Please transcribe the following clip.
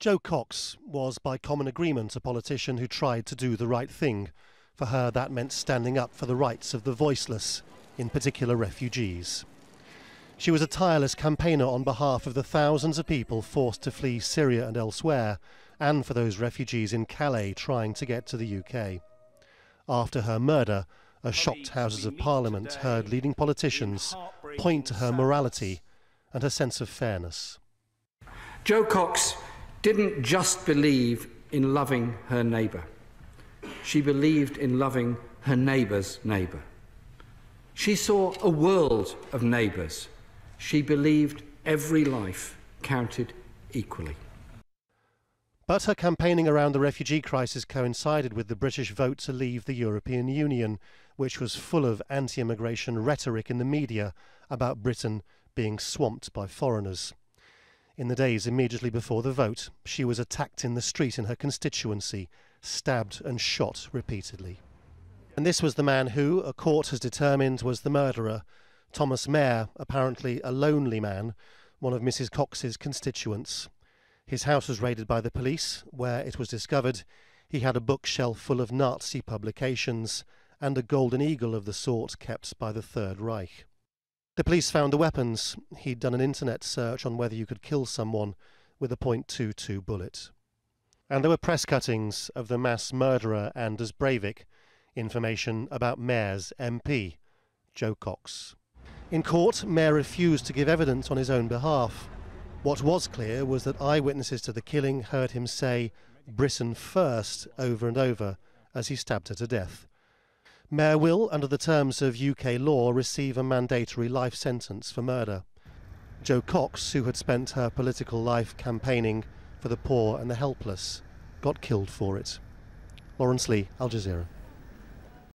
Jo Cox was, by common agreement, a politician who tried to do the right thing. For her, that meant standing up for the rights of the voiceless, in particular refugees. She was a tireless campaigner on behalf of the thousands of people forced to flee Syria and elsewhere, and for those refugees in Calais trying to get to the UK. After her murder, a shocked Houses of Parliament heard leading politicians point to her morality and her sense of fairness. Jo Cox didn't just believe in loving her neighbour. She believed in loving her neighbour's neighbour. She saw a world of neighbours. She believed every life counted equally. But her campaigning around the refugee crisis coincided with the British vote to leave the European Union, which was full of anti-immigration rhetoric in the media about Britain being swamped by foreigners. In the days immediately before the vote, she was attacked in the street in her constituency, stabbed and shot repeatedly. And this was the man who, a court has determined, was the murderer, Thomas Mair, apparently a lonely man, one of Mrs. Cox's constituents. His house was raided by the police, where it was discovered he had a bookshelf full of Nazi publications and a golden eagle of the sort kept by the Third Reich. The police found the weapons. He'd done an internet search on whether you could kill someone with a .22 bullet. And there were press cuttings of the mass murderer Anders Breivik, information about Mair's MP, Jo Cox. In court, Mair refused to give evidence on his own behalf. What was clear was that eyewitnesses to the killing heard him say "Britain first" over and over as he stabbed her to death. Mair will, under the terms of UK law, receive a mandatory life sentence for murder. Jo Cox, who had spent her political life campaigning for the poor and the helpless, got killed for it. Lawrence Lee, Al Jazeera.